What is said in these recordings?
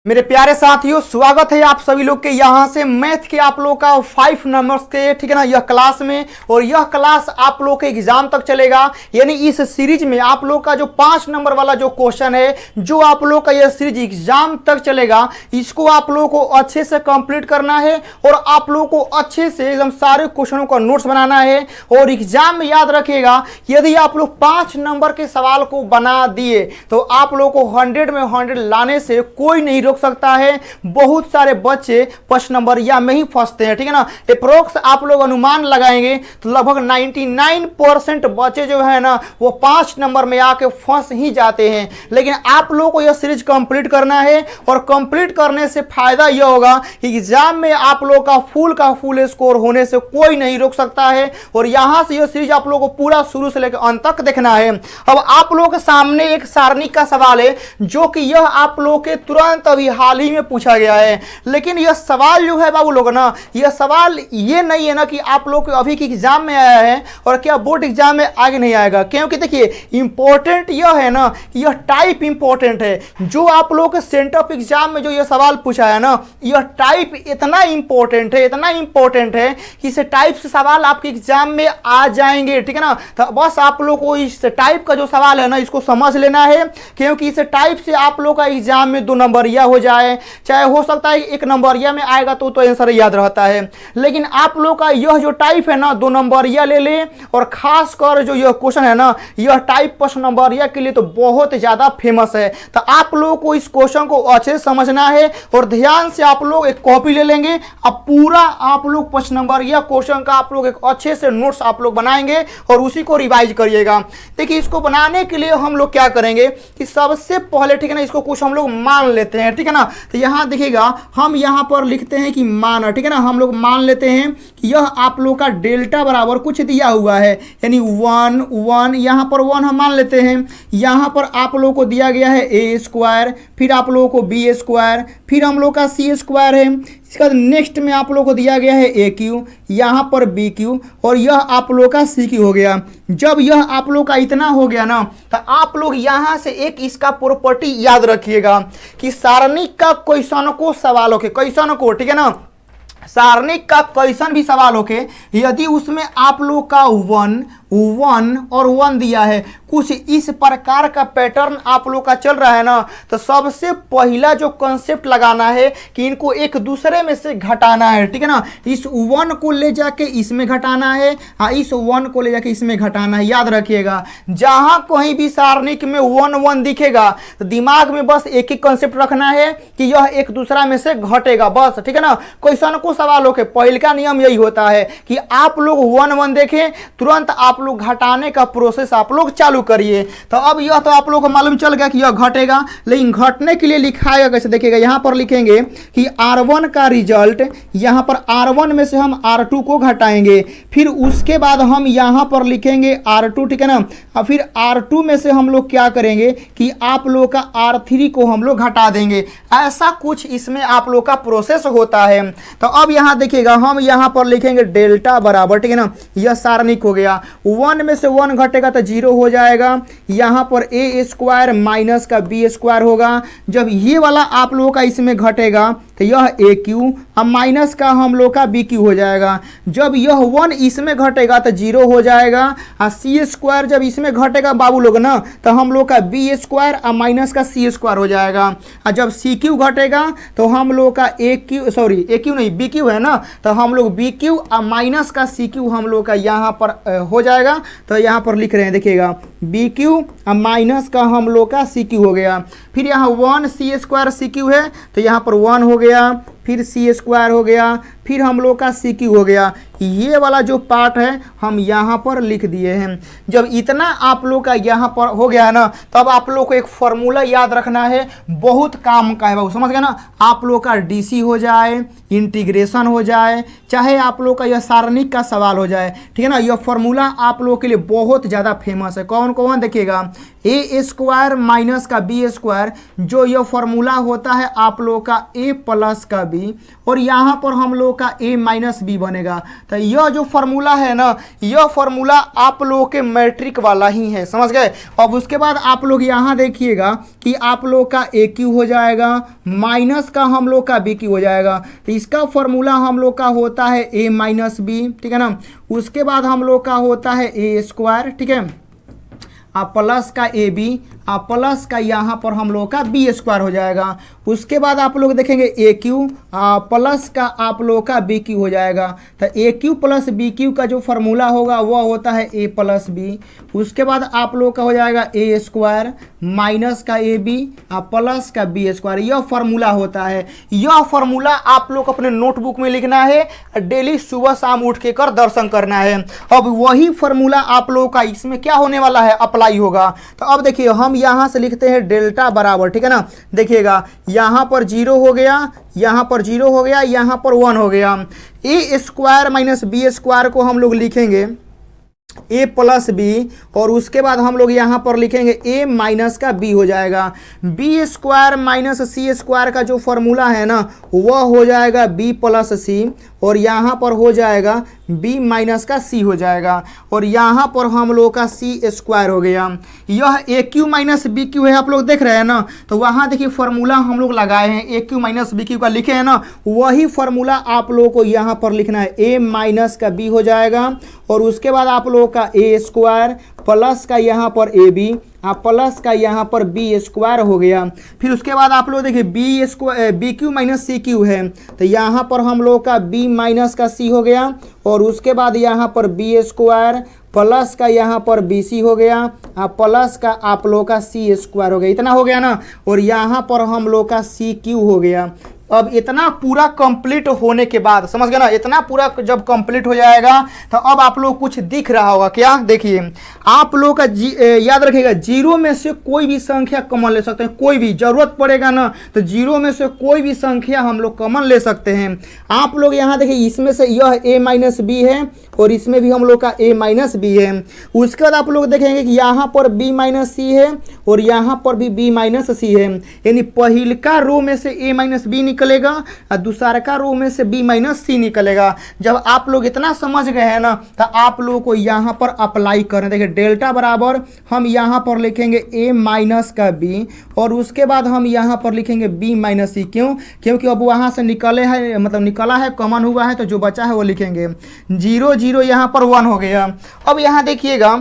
मेरे प्यारे साथियों, स्वागत है आप सभी लोग के यहाँ से मैथ के आप लोग का 5 नंबर्स के, ठीक है ना, यह क्लास में। और यह क्लास आप लोग के एग्जाम तक चलेगा। यानी इस सीरीज में आप लोग का जो 5 नंबर वाला जो क्वेश्चन है, जो आप लोग का यह सीरीज एग्जाम तक चलेगा, इसको आप लोगों को अच्छे से कंप्लीट करना है और आप लोगों को अच्छे से एकदम सारे क्वेश्चनों का नोट्स बनाना है। और एग्जाम में याद रखिएगा, यदि आप लोग 5 नंबर के सवाल को बना दिए तो आप लोगों को 100 में 100 लाने से कोई नहीं रोक सकता है। बहुत सारे बच्चे 5 नंबर या में ही फंसते हैं, ठीक है ना। अप्रोक्स आप लोग अनुमान लगाएंगे तो लगभग 99% बच्चे जो है ना वो 5 नंबर में आके फंस ही जाते हैं। लेकिन आप लोगों को यह सीरीज कंप्लीट करना है और कंप्लीट करने से फायदा यह होगा कि एग्जाम में आप लोग का फुल स्कोर होने से कोई नहीं रोक सकता है। और यहां से यह सीरीज आप लोगों को पूरा शुरू से लेकर अंत तक देखना है। अब आप लोगों के सामने एक सारणी का सवाल है, जो कि यह आप लोगों के तुरंत अभी हाल ही में पूछा गया है। लेकिन यह सवाल जो है बाबू लोग ना, यह सवाल ये नहीं है ना कि आप लोग को अभी के एग्जाम में आया है और क्या बोर्ड एग्जाम में आगे नहीं आएगा। क्योंकि देखिए इंपॉर्टेंट यह है ना, यह टाइप इंपॉर्टेंट है। जो आप लोग के सेंटर ऑफ एग्जाम में जो यह सवाल पूछा है ना, यह टाइप इतना इंपॉर्टेंट है, इतना इंपॉर्टेंट है कि इस टाइप से सवाल आपके एग्जाम में आ जाएंगे, ठीक है ना। तो बस आप लोग को इस टाइप का जो सवाल है ना, इसको समझ लेना है। क्योंकि इस टाइप से आप लोग का एग्जाम में 2 नंबरिया हो जाए, चाहे हो सकता है 1 नंबरिया में आएगा तो आंसर याद रहता है। लेकिन आप लोग का यह जो टाइप है ना, 2 नंबरिया ले ले। और खास कर जो यह क्वेश्चन है ना, यह टाइप 5 नंबरिया के लिए तो बहुत ज्यादा फेमस है। तो आप लोगों को इस क्वेश्चन को अच्छे से समझना है और ध्यान से आप लोग एक कॉपी ले लेंगे। अब पूरा आप लोग 5 नंबरिया क्वेश्चन का आप लोग एक अच्छे से नोट्स आप लोग बनाएंगे और उसी को रिवाइज करिएगा। देखिए इसको बनाने के लिए हम लोग क्या करेंगे कि सबसे पहले, ठीक है ना, इसको कुछ हम लोग मान लेते हैं, ठीक है ना। तो यहां देखिएगा, हम यहां पर लिखते हैं कि मान, ठीक है ना। हम लोग मान लेते हैं कि यह आप लोग का डेल्टा बराबर कुछ दिया हुआ है, यानी 1 यहां पर 1 हम मान लेते हैं। यहां पर आप लोगों को दिया गया है ए स्क्वायर, फिर आप लोगों को बी स्क्वायर, फिर हम लोग का सी स्क्वायर है। इसके बाद नेक्स्ट में आप लोगों को दिया गया है ए क्यू, यहाँ पर बी क्यू, और यह आप लोग का सी क्यू हो गया। जब यह आप लोग का इतना हो गया ना, तो आप लोग यहाँ से एक इसका प्रॉपर्टी याद रखिएगा कि सारणी का क्वेश्चन को सवाल हो के क्वेश्चन को, ठीक है ना, सारणी का क्वेश्चन भी सवाल हो के यदि उसमें आप लोग का 1 और 1 दिया है, कुछ इस प्रकार का पैटर्न आप लोग का चल रहा है ना, तो सबसे पहला जो कॉन्सेप्ट लगाना है कि इनको एक दूसरे में से घटाना है, ठीक है ना। इस 1 को ले जाके इसमें घटाना है, हाँ, इस 1 को ले जाके इसमें घटाना है। याद रखिएगा, जहां कहीं भी सारणिक में 1 दिखेगा तो दिमाग में बस एक ही कॉन्सेप्ट रखना है कि यह एक दूसरा में से घटेगा, बस, ठीक है ना। क्वेश्चन को सवाल हो के पहले का नियम यही होता है कि आप लोग 1 देखें, तुरंत आप लोग घटाने का प्रोसेस आप लोग चालू करिए। तो अब यह तो आप लोग को मालूम चल गया कि यह घटेगा, लेकिन घटने के लिए लिखाएगा कैसे, देखिएगा। यहां पर लिखेंगे कि R1 का रिजल्ट, यहां पर R1 में से हम R2 को घटाएंगे, फिर उसके बाद हम यहां पर लिखेंगे R2, ठीक है ना। और फिर R2 में से हम लोग क्या करेंगे कि आप लोग का R3 को हम लोग घटा देंगे। ऐसा कुछ इसमें आप लोग का प्रोसेस होता है। तो अब यहां देखिएगा, हम यहां पर लिखेंगे डेल्टा बराबर, ठीक है ना, यह सारणिक हो गया। 1 में से 1 घटेगा तो 0 हो जाएगा। यहाँ पर ए स्क्वायर माइनस का बी स्क्वायर होगा। जब ये वाला आप लोगों का इसमें घटेगा तो यह ए क्यू और माइनस का हम लोग का बी क्यू हो जाएगा। जब यह 1 इसमें घटेगा तो 0 हो जाएगा। और सी स्क्वायर जब इसमें घटेगा बाबू लोग ना, तो हम लोग का बी स्क्वायर और माइनस का सी स्क्वायर हो जाएगा। और जब सी क्यू घटेगा तो हम लोग का ए क्यू नहीं, बी क्यू है ना, तो हम लोग बी क्यू और माइनस का सी क्यू हम लोग का यहाँ पर हो जाएगा। तो यहाँ पर लिख रहे हैं, देखिएगा, बी क्यू और माइनस का हम लोग का सी क्यू हो गया। फिर यहाँ 1 सी स्क्वायर सी क्यू है, तो यहाँ पर 1 हो गया, फिर सी स्क्वायर हो गया, फिर हम लोग का सी क्यू हो गया। ये वाला जो पार्ट है हम यहाँ पर लिख दिए हैं। जब इतना आप लोग का यहाँ पर हो गया ना, तब आप लोग को एक फॉर्मूला याद रखना है, बहुत काम का है बाबू, समझ गए ना। आप लोग का डीसी हो जाए, इंटीग्रेशन हो जाए, चाहे आप लोग का यह सारणिक का सवाल हो जाए, ठीक है ना, यह फॉर्मूला आप लोग के लिए बहुत ज़्यादा फेमस है। कौन कौन देखिएगा, ए स्क्वायर माइनस का बी स्क्वायर, जो यह फॉर्मूला होता है आप लोग का ए प्लस का बी, और यहाँ पर हम लोग का a माइनस बी बनेगा। तो यह जो फॉर्मूला है ना, यह फॉर्मूला आप लोगों के मैट्रिक वाला ही है, समझ गए। अब उसके बाद आप लोग यहाँ देखिएगा कि आप लोग का ए क्यू हो जाएगा माइनस का हम लोग का बी क्यू हो जाएगा। तो इसका फॉर्मूला हम लोग का होता है ए माइनस बी, ठीक है ना। उसके बाद हम लोग का होता है ए स्क्वायर, ठीक है, प्लस का ए बी प्लस का यहाँ पर हम लोग का बी स्क्वायर हो जाएगा। उसके बाद आप लोग देखेंगे ए क्यू प्लस का आप लोग का बी क्यू हो जाएगा। तो ए क्यू प्लस बी क्यू का जो फॉर्मूला होगा वह होता है ए प्लस बी। उसके बाद आप लोग का हो जाएगा ए स्क्वायर माइनस का ए बी प्लस का बी स्क्वायर। यह फॉर्मूला होता है। यह फॉर्मूला आप लोग अपने नोटबुक में लिखना है, डेली सुबह शाम उठ के कर दर्शन करना है। अब वही फॉर्मूला आप लोगों का इसमें क्या होने वाला है, अप्लाई होगा। तो अब देखिए हम यहाँ से लिखते हैं डेल्टा बराबर, ठीक है ना। देखिएगा यहाँ पर 0 हो गया, यहाँ पर 0 हो गया, यहाँ पर 1 हो गया। ए स्क्वायर माइनस बी स्क्वायर को हम लोग लिखेंगे ए प्लस बी, और उसके बाद हम लोग यहाँ पर लिखेंगे ए माइनस का बी हो जाएगा। बी स्क्वायर माइनस सी स्क्वायर का जो फॉर्मूला है ना वह हो जाएगा बी प्लस सी, और यहाँ पर हो जाएगा b माइनस का c हो जाएगा, और यहाँ पर हम लोग का c स्क्वायर हो गया। यह ए क्यू माइनस बी क्यू है, आप लोग देख रहे हैं ना। तो वहाँ देखिए फॉर्मूला हम लोग लगाए हैं, ए क्यू माइनस बी क्यू का लिखे हैं ना, वही फॉर्मूला आप लोगों को यहाँ पर लिखना है। ए माइनस का b हो जाएगा, और उसके बाद आप लोगों का ए स्क्वायर प्लस का यहाँ पर ए बी प्लस का यहाँ पर बी स्क्वायर हो गया। फिर उसके बाद आप लोग देखिए B Q minus C Q है, तो यहाँ पर हम लोग का बी माइनस का सी हो गया, और उसके बाद यहाँ पर बी स्क्वायर प्लस का यहाँ पर बी सी हो गया प्लस का आप लोग का सी स्क्वायर हो गया। इतना हो गया ना, और यहाँ पर हम लोग का सी क्यू हो गया। अब इतना पूरा कंप्लीट होने के बाद, समझ गए ना, इतना पूरा जब कंप्लीट हो जाएगा तो अब आप लोग कुछ दिख रहा होगा क्या, देखिए आप लोग का याद रखिएगा 0 में से कोई भी संख्या कॉमन ले सकते हैं। कोई भी जरूरत पड़ेगा ना तो 0 में से कोई भी संख्या हम लोग कॉमन ले सकते हैं। आप लोग यहाँ देखिए इसमें से यह a माइनस बी है, और इसमें भी हम लोग का a माइनस बी है। उसके बाद आप लोग देखेंगे कि यहाँ पर b माइनस सी है, और यहाँ पर भी b माइनस सी है। यानी पहिलका रो में से a माइनस बी निकलेगा और दूसरा का रो में से b माइनस सी निकलेगा। जब आप लोग इतना समझ गए हैं ना तो आप लोगों को यहाँ पर अप्लाई करना। देखिए डेल्टा बराबर हम यहाँ पर लिखेंगे a माइनस का b, और उसके बाद हम यहाँ पर लिखेंगे b माइनस सी। क्यों? क्योंकि अब वहाँ से निकले है, मतलब निकला है, कॉमन हुआ है, तो जो बचा है वो लिखेंगे। 0 0 यहाँ पर 1 हो गया। अब यहाँ देखिएगा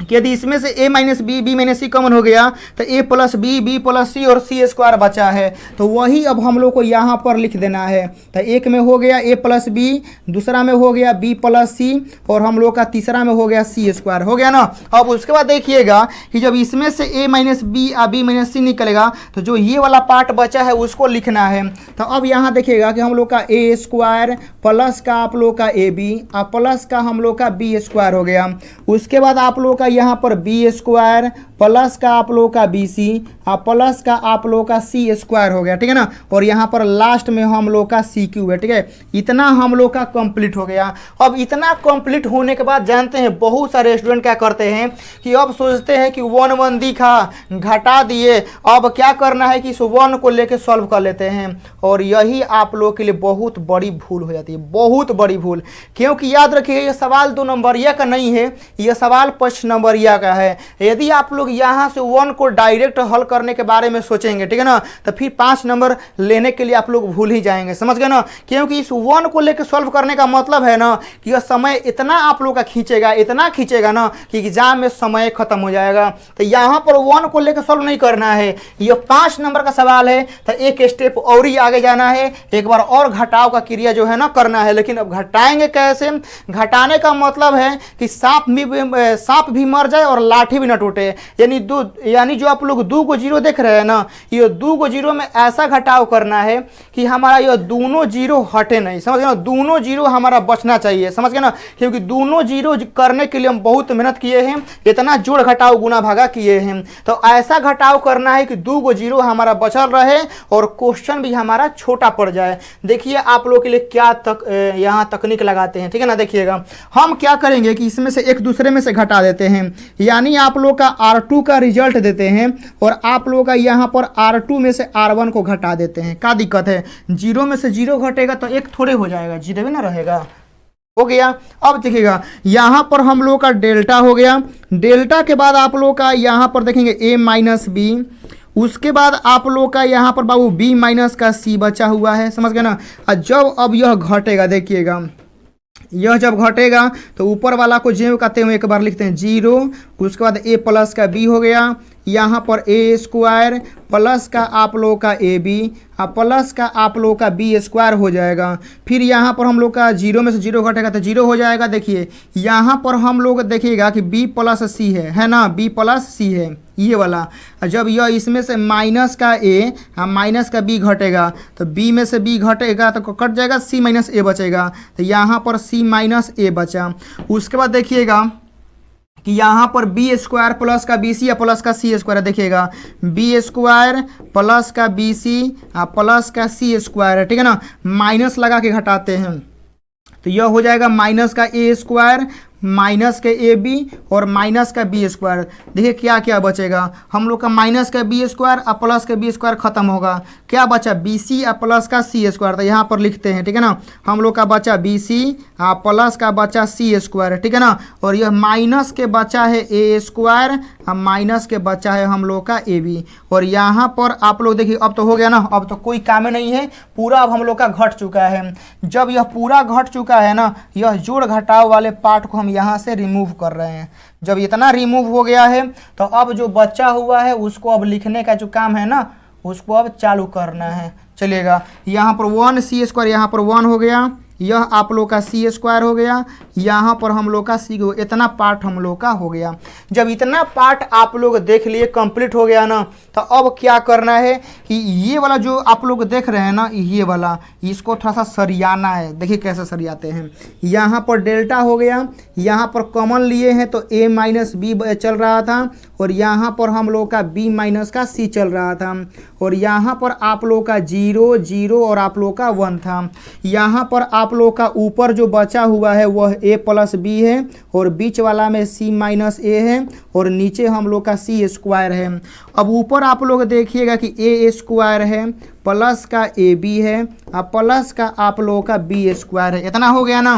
कि यदि इसमें से a minus B B minus c common हो गया तो a plus b b plus c और सी स्क्वायर बचा है, तो वही अब हम लोग को यहाँ पर लिख देना है। तो एक में हो गया a प्लस बी, दूसरा में हो गया b प्लस सी, और हम लोग का तीसरा में हो गया सी स्क्वायर। हो गया ना। अब उसके बाद देखिएगा कि जब इसमें से a माइनस बी और b माइनस सी निकलेगा तो जो ये वाला पार्ट बचा है उसको लिखना है। तो अब यहाँ देखिएगा कि हम लोग का a स्क्वायर प्लस का आप लोग का ए बी प्लस का हम लोग का b स्क्वायर हो गया। उसके बाद आप लोग का यहाँ पर बी स्क्वायर प्लस का आप लोग का बी सी प्लस का आप लोग का सी स्क्वायर हो गया, ठीक है ना। और यहाँ पर लास्ट में हम लोग का सी क्यू है, ठीक है। इतना हम लोग का कंप्लीट हो गया। अब इतना कंप्लीट होने के बाद जानते हैं बहुत सारे स्टूडेंट क्या करते हैं कि अब सोचते हैं कि 1 1 दिखा, घटा दिए, अब क्या करना है कि इस 1 को लेके सॉल्व कर लेते हैं। और यही आप लोग के लिए बहुत बड़ी भूल हो जाती है, बहुत बड़ी भूल। क्योंकि याद रखिए ये सवाल 2 नंबरिया का नहीं है, यह सवाल 5 नंबरिया का है। यदि आप लोग यहाँ से 1 को डायरेक्ट हल करने के बारे में सोचेंगे, ठीक है ना, तो फिर 5 नंबर लेने के लिए आप लोग भूल ही जाएंगे, समझ गए ना। क्योंकि इस 1 को लेकर सॉल्व करने का मतलब है ना कि यह समय इतना आप लोग का खींचेगा, इतना खींचेगा ना कि एग्जाम में समय खत्म हो जाएगा। तो यहाँ पर 1 को लेकर सॉल्व नहीं करना है, यह 5 नंबर का सवाल है, तो एक स्टेप और ही आगे जाना है, एक बार और घटाव का क्रिया जो है ना करना है। लेकिन अब घटाएंगे कैसे? घटाने का मतलब है कि सांप भी मर जाए और लाठी भी न टूटे। यानी जो आप लोग 2 को 0 देख रहे हैं ना, ये 2 को 0 में ऐसा घटाव करना है कि हमारा ये दोनों 0 हटे नहीं, समझ गए ना। दोनों 0 हमारा बचना चाहिए, समझ गए ना। क्योंकि दोनों 0 करने के लिए हम बहुत मेहनत किए हैं, इतना जोड़ घटाव गुना भागा किए हैं। तो ऐसा घटाव करना है कि 2 को 0 हमारा बचल रहे और क्वेश्चन भी हमारा छोटा पड़ जाए। देखिए आप लोग के लिए क्या यहाँ तकनीक लगाते हैं, ठीक है ना। देखिएगा हम क्या करेंगे कि इसमें से एक दूसरे में से घटा देते हैं। यानी आप लोग का R2 का रिजल्ट देते हैं और आप लोगों का यहाँ पर R2 में से R1 को घटा देते हैं। क्या दिक्कत है, 0 में से 0 घटेगा तो 1 थोड़े हो जाएगा, 0 भी ना रहेगा, हो गया। अब देखिएगा यहाँ पर हम लोग का डेल्टा हो गया, डेल्टा के बाद आप लोग का यहाँ पर देखेंगे a माइनस बी, उसके बाद आप लोग का यहाँ पर बाबू b माइनस का c बचा हुआ है, समझ गए ना। और जब अब यह घटेगा, देखिएगा यह जब घटेगा तो ऊपर वाला को जो कहते हैं एक बार लिखते हैं 0, उसके बाद a प्लस का b हो गया, यहाँ पर a स्क्वायर प्लस का आप लोगों का ए बी प्लस का आप लोगों का बी स्क्वायर हो जाएगा। फिर यहाँ पर हम लोग का 0 में से 0 घटेगा तो 0 हो जाएगा। देखिए यहाँ पर हम लोग देखिएगा कि b प्लस सी है ना, b प्लस सी है ये वाला। जब यह इसमें से माइनस का a माइनस का b घटेगा तो b में से b घटेगा तो कट जाएगा, c माइनस ए बचेगा, तो यहाँ पर c माइनस ए बचा। उसके बाद देखिएगा कि यहाँ पर बी स्क्वायर प्लस का बी सी या प्लस का सी स्क्वायर, देखिएगा बी स्क्वायर प्लस का बी सी प्लस का सी स्क्वायर है, ठीक है ना, माइनस लगा के घटाते हैं तो यह हो जाएगा माइनस का ए स्क्वायर माइनस के ए बी और माइनस का बी स्क्वायर। देखिए क्या क्या बचेगा, हम लोग का माइनस का बी स्क्वायर और प्लस का बी स्क्वायर खत्म होगा, क्या बचा बी सी और प्लस का सी स्क्वायर, तो यहाँ पर लिखते हैं, ठीक है ना। हम लोग का बचा बी सी प्लस का बचा सी स्क्वायर, ठीक है ना, और यह माइनस के बचा है ए स्क्वायर और माइनस के बचा है हम लोग का ए बी। और यहाँ पर आप लोग देखिए अब तो हो गया ना, अब तो कोई काम नहीं है, पूरा अब हम लोग का घट चुका है। जब यह पूरा घट चुका है ना, यह जोड़ घटाव वाले पार्ट को हम यहाँ से रिमूव कर रहे हैं। जब इतना रिमूव हो गया है तो अब जो बचा हुआ है उसको अब लिखने का जो काम है ना, उसको अब चालू करना है। चलिएगा यहाँ पर 1 सी स्क्वायर, यहाँ पर 1 हो गया, यह आप लोग का सी स्क्वायर हो गया, यहाँ पर हम लोग का सी, इतना पार्ट हम लोग का हो गया। जब इतना पार्ट आप लोग देख लिए, कंप्लीट हो गया ना, तो अब क्या करना है कि ये वाला जो आप लोग देख रहे हैं ना, ये वाला इसको थोड़ा सा सरियाना है। देखिए कैसे सरियाते हैं, यहाँ पर डेल्टा हो गया, यहाँ पर कॉमन लिए हैं तो a माइनस बी चल रहा था और यहाँ पर हम लोग का b माइनस का c चल रहा था, और यहाँ पर आप लोग का 0 0 और आप लोग का 1 था। यहाँ पर आप लोग का ऊपर जो बचा हुआ है वह a प्लस बी है और बीच वाला में c माइनस ए है और नीचे हम लोग का c स्क्वायर है। अब ऊपर आप लोग देखिएगा कि a स्क्वायर है प्लस का ए बी है और प्लस का आप लोगों का बी स्क्वायर है, इतना हो गया ना।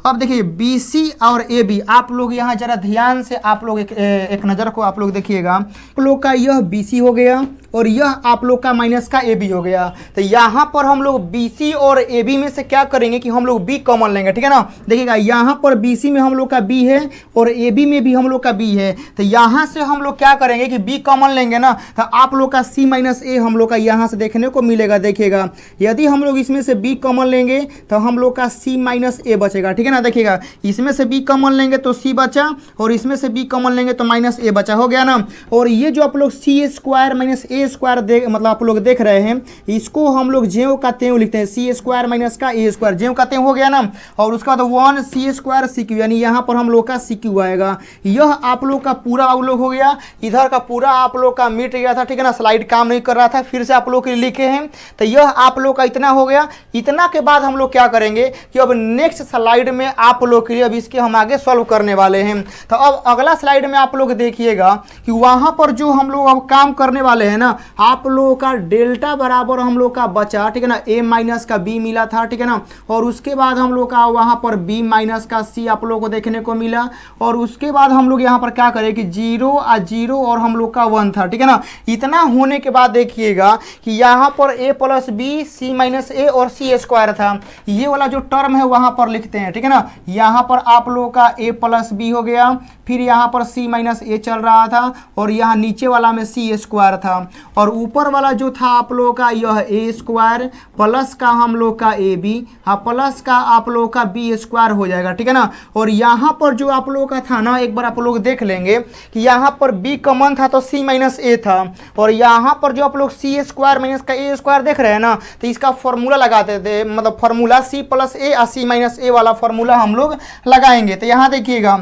अब देखिए बी सी और ए बी, आप लोग यहाँ जरा ध्यान से आप लोग एक नज़र को आप लोग देखिएगा, आप लोग का यह बी सी हो गया और यह आप लोग का माइनस का ए बी हो गया। तो यहाँ पर हम लोग बी सी और ए बी में से क्या करेंगे कि हम लोग बी कॉमन लेंगे, ठीक है ना। देखिएगा यहाँ पर बी सी में हम लोग का बी है और ए बी में भी हम लोग का बी है, तो यहाँ से हम लोग क्या करेंगे कि बी कॉमन लेंगे ना, तो आप लोग का सी माइनस ए हम लोग का यहाँ से देखने को मिलेगा। देखिएगा यदि हम लोग इसमें से b कॉमन लेंगे तो हम लोग का c माइनस ए बचेगा, ठीक है ना। देखिएगा इसमें से b कॉमन लेंगे तो c बचा और इसमें से b कॉमन लेंगे तो माइनस ए बचा, हो गया ना। और ये जो आप लोग c स्क्वायर माइनस ए स्क्वायर मतलब आप लोग देख रहे हैं, इसको हम लोग ज्यों का त्यों लिखते हैं, c स्क्वायर माइनस का ए स्क्वायर, ज्यों का त्यों, हो गया ना। और उसका बाद 1 c स्क्वायर सी क्यू, यानी यहाँ पर हम लोग का सी क्यू आएगा। यह आप लोग का पूरा आप लोग हो गया, इधर का पूरा आप लोग का मिट गया था, ठीक है ना, स्लाइड काम नहीं कर रहा था, फिर से आप लोग के लिखे हैं। तो यह आप लोग का इतना हो गया। इतना के बाद हम लोग क्या करेंगे कि अब नेक्स्ट स्लाइड में आप लोग के लिए अब इसके हम आगे सॉल्व करने वाले हैं। तो अब अगला स्लाइड में आप लोग देखिएगा कि वहां पर जो हम लोग अब काम करने वाले हैं ना, आप लोगों का डेल्टा बराबर हम लोग का बचा, ठीक है ना, a माइनस का b मिला था, ठीक है ना, और उसके बाद हम लोग का वहां पर b माइनस का c आप लोग को देखने को मिला। और उसके बाद हम लोग यहाँ पर क्या करें कि 0 और 0 और हम लोग का 1 था, ठीक है ना। इतना होने के बाद देखिएगा कि यहाँ पर a plus B c minus ए और सी स्क्वायर था, ये वाला जो टर्म है वहां पर लिखते हैं, ठीक है ना। यहाँ पर आप लोगों का a प्लस बी हो गया, फिर यहाँ पर c माइनस ए चल रहा था और यहाँ नीचे वाला में c स्क्वायर था, और ऊपर वाला जो था आप लोगों का यह a स्क्वायर प्लस का हम लोग का ए बी प्लस का आप लोगों का बी स्क्वायर हो जाएगा, ठीक है ना। और यहाँ पर जो आप लोगों का था ना, एक बार आप लोग देख लेंगे कि यहाँ पर b कॉमन था तो c माइनस ए था, और यहाँ पर जो आप लोग c स्क्वायर माइनस का ए स्क्वायर देख रहे हैं ना, तो इसका फॉर्मूला लगाते थे, मतलब फॉर्मूला c प्लस ए और c माइनस ए वाला फॉर्मूला हम लोग लगाएंगे। तो यहाँ देखिएगा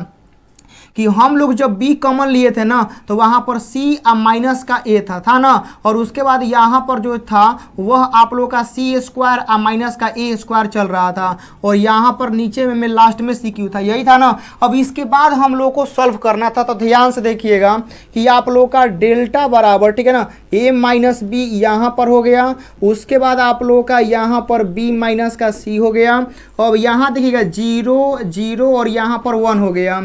कि हम लोग जब बी कॉमन लिए थे ना तो वहां पर सी माइनस का ए था ना, और उसके बाद यहाँ पर जो था वह आप लोग का सी स्क्वायर माइनस का ए स्क्वायर चल रहा था, और यहाँ पर नीचे में लास्ट में सी क्यू था, यही था ना। अब इसके बाद हम लोग को सॉल्व करना था, तो ध्यान से देखिएगा कि आप लोग का डेल्टा बराबर, ठीक है ना, ए माइनस बी यहाँ पर हो गया, उसके बाद आप लोग का यहाँ पर बी माइनस का सी हो गया, अब यहाँ देखिएगा 0 0 और यहाँ पर 1 हो गया।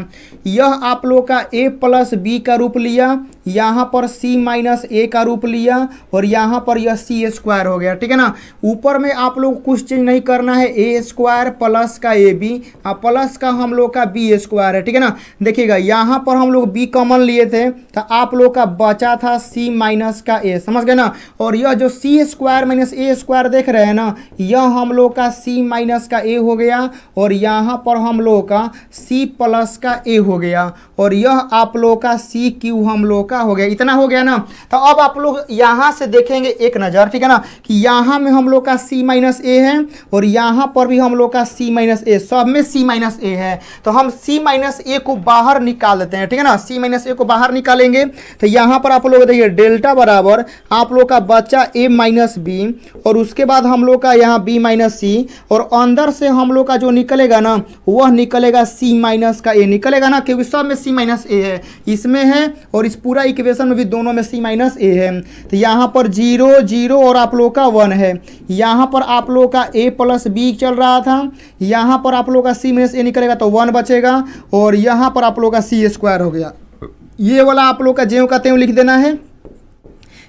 यह आप लोग का a प्लस बी का रूप लिया, यहाँ पर c माइनस ए का रूप लिया, और यहाँ पर यह सी स्क्वायर हो गया, ठीक है ना। ऊपर में आप लोग कुछ चेंज नहीं करना है, ए स्क्वायर प्लस का ए बी और प्लस का हम लोग का बी स्क्वायर है, ठीक है ना। देखिएगा यहाँ पर हम लोग बी कॉमन लिए थे तो आप लोग का बचा था सी माइनस का ए, समझ गए ना। और यह जो सी स्क्वायर माइनस ए स्क्वायर देख रहे हैं ना, यह हम लोग का सी माइनस का ए हो गया, और यहाँ पर हम लोग का सी प्लस का ए हो गया, और यह आप लोग का सी क्यू हम लोग का हो गया। इतना हो गया ना। तो अब आप लोग यहाँ से देखेंगे एक नज़र, ठीक है ना, कि यहाँ में हम लोग का सी माइनस ए है और यहाँ पर भी हम लोग का सी माइनस ए, सब में सी माइनस ए है। तो हम सी माइनस ए को बाहर निकाल देते हैं, ठीक है ना। सी माइनस ए को बाहर निकालेंगे तो यहाँ पर आप लोग देखिए डेल्टा बराबर आप लोग का बच्चा ए माइनस बी, और उसके बाद हम लोग का यहाँ बी माइनस सी, और अंदर से हम लोग का जो निकलेगा ना वह निकलेगा सी माइनस का ए निकलेगा ना, क्योंकि सब में सी माइनस ए है, इसमें है और इस पूरा इक्वेशन में भी दोनों में सी माइनस ए है। तो यहाँ पर 0 0 और आप लोग का 1 है, यहाँ पर आप लोग का a प्लस बी चल रहा था, यहाँ पर आप लोग का सी माइनस ए निकलेगा तो 1 बचेगा, और यहाँ पर आप लोग का सी स्क्वायर हो गया। ये वाला आप लोग का ज्यों का त्यों लिख देना है,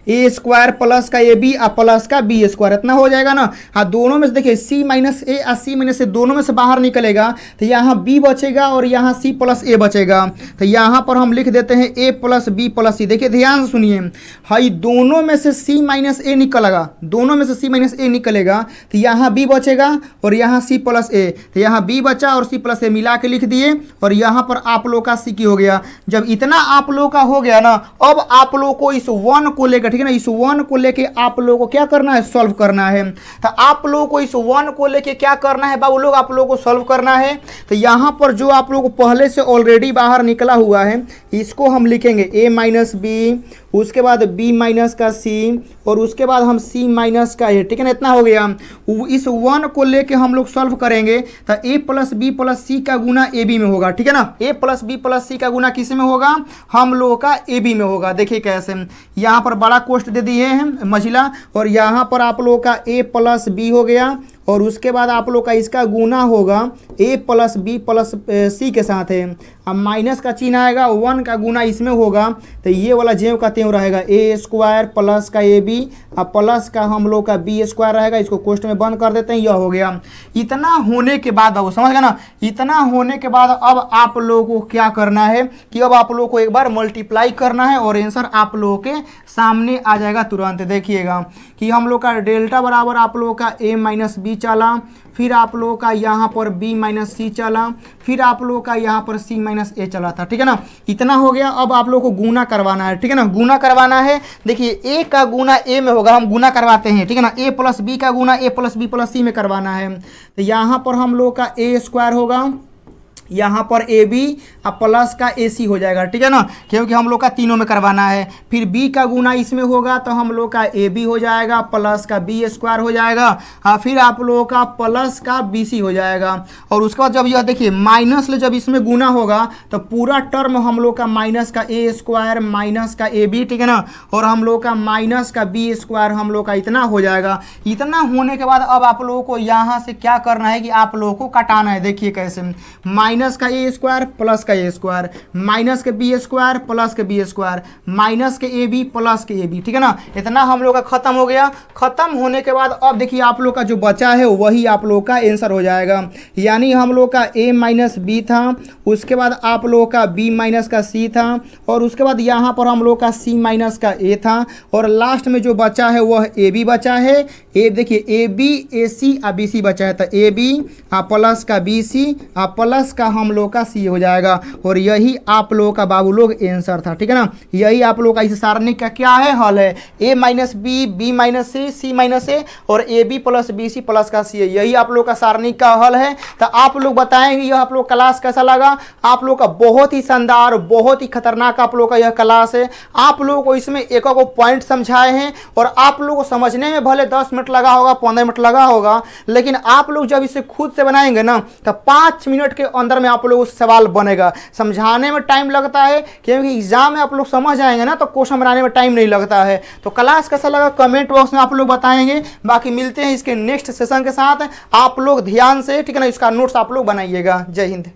ए स्क्वायर प्लस का ए बी और प्लस का बी स्क्वायर, इतना हो जाएगा ना। हाँ, दोनों में से देखिए सी माइनस ए और सी माइनस ए दोनों में से बाहर निकलेगा तो यहाँ बी बचेगा और यहाँ सी प्लस ए बचेगा। तो यहाँ पर हम लिख देते हैं ए प्लस बी प्लस सी। देखिए ध्यान से सुनिए, हाई दोनों में से सी माइनस ए निकलेगा, दोनों में से सी माइनस ए निकलेगा तो यहाँ बी बचेगा और यहाँ सी प्लस ए, तो यहाँ बी बचा और सी प्लस ए मिला के लिख दिए, और यहाँ पर आप लोग का सी की हो गया। जब इतना आप लोग का हो गया ना, अब आप लोग को इस 1 को लेकर, ठीक है ना, इस 1 को लेके आप लोगों को क्या करना है, सॉल्व करना है। तो आप लोगों को इस 1 को लेके क्या करना है बाबू लोग, आप लोगों को सॉल्व करना है। तो यहाँ पर जो आप लोगों को पहले से ऑलरेडी बाहर निकला हुआ है इसको हम लिखेंगे a माइनस बी, उसके बाद b माइनस का c, और उसके बाद हम c माइनस का a, ठीक है ना। इतना हो गया। इस 1 को लेके हम लोग सॉल्व करेंगे तो a प्लस बी प्लस सी का गुना ए बी में होगा, ठीक है ना। a प्लस बी प्लस सी का गुना किस में होगा, हम लोगों का ए बी में होगा। देखिए कैसे, यहाँ पर बड़ा कोष्ठ दे दिए हैं मझिला, और यहाँ पर आप लोगों का a प्लस बी हो गया, और उसके बाद आप लोग का इसका गुना होगा a प्लस बी प्लस सी के साथ है। अब माइनस का चिन्ह आएगा, 1 का गुना इसमें होगा, तो ये वाला ज्यों का त्यों रहेगा, ए स्क्वायर प्लस का ए बी और प्लस का हम लोग का बी स्क्वायर रहेगा। इसको कोष्ठ में बंद कर देते हैं, यह हो गया। इतना होने के बाद अब समझ गए ना, इतना होने के बाद अब आप लोगों को क्या करना है कि अब आप लोगों को एक बार मल्टीप्लाई करना है और आंसर आप लोगों के सामने आ जाएगा तुरंत। देखिएगा कि हम लोग का डेल्टा बराबर आप लोगों का a माइनस बी चला, फिर आप लोगों का यहाँ पर b माइनस सी चला, फिर आप लोगों का यहाँ पर c माइनस ए चला था, ठीक है ना। इतना हो गया। अब आप लोगों को गुना करवाना है, ठीक है ना, गुना करवाना है। देखिए a का गुना a में होगा, हम गुना करवाते हैं, ठीक है ना। a प्लस बी का गुना a प्लस बी प्लस सी में करवाना है, तो यहाँ पर हम लोग का a स्क्वायर होगा, यहाँ पर ए बी और प्लस का ए सी हो जाएगा, ठीक है ना, क्योंकि हम लोग का तीनों में करवाना है। फिर बी का गुना इसमें होगा तो हम लोग का ए बी हो जाएगा, प्लस का बी स्क्वायर हो जाएगा, फिर आप लोगों का प्लस का बी सी हो जाएगा। और उसके बाद जब यह देखिए माइनस ले जब इसमें गुना होगा तो पूरा टर्म हम लोग का माइनस का ए स्क्वायर माइनस का ए बी, ठीक है ना, और हम लोग का माइनस का बी स्क्वायर हम लोग का इतना हो जाएगा। इतना होने के बाद अब आप लोगों को यहाँ से क्या करना है कि आप लोगों को कटाना है। देखिए कैसे, माइनस का ए स्क्वायर प्लस का ए स्क्वायर, माइनस के बी स्क्वायर प्लस के बी स्क्वायर, माइनस के ए बी प्लस के ए बी, ठीक है ना। इतना हम लोग का खत्म हो गया। खत्म होने के बाद अब देखिए आप लोग का जो बचा है वही आप लोग का आंसर हो जाएगा। यानी हम लोग का a माइनस बी था, उसके बाद आप लोग का b माइनस का c था, और उसके बाद यहाँ पर हम लोग का c माइनस का a था, और लास्ट में जो बचा है वह ए बी बचा है। ए देखिए ए बी ए सी और बी सी बचा है, तो ए बी प्लस का बी सी प्लस का हम लोग का सी हो जाएगा। और यही आप लोगों का बाबू लोग आंसर था, ठीक है ना। यही आप लोग का इस सारणी का क्या है, हल है। a minus B, B minus C, C minus ए और A B plus B C plus का सी है। यही आप लोग का सारणी का हल है। तो आप लोग बताएंगे यह आप लोग क्लास कैसा लगा। आप लोग का बहुत ही शानदार, बहुत ही खतरनाक आप लोग का यह क्लास है। आप लोगों को इसमें एक पॉइंट समझाए हैं और आप लोगों को समझने में भले 10 मिनट लगा होगा, 15 मिनट लगा होगा, लेकिन आप लोग जब इसे खुद से बनाएंगे ना तो 5 मिनट के अंदर में आप लोगों को सवाल बनेगा। समझाने में टाइम लगता है क्योंकि एग्जाम में आप लोग समझ आएंगे ना तो क्वेश्चन बनाने में टाइम नहीं लगता है। तो क्लास कैसा लगा कमेंट बॉक्स में आप लोग बताएंगे। बाकी मिलते हैं इसके नेक्स्ट सेशन के साथ। आप लोग ध्यान से, ठीक है ना, इसका नोट्स आप लोग बनाइएगा। जय हिंद।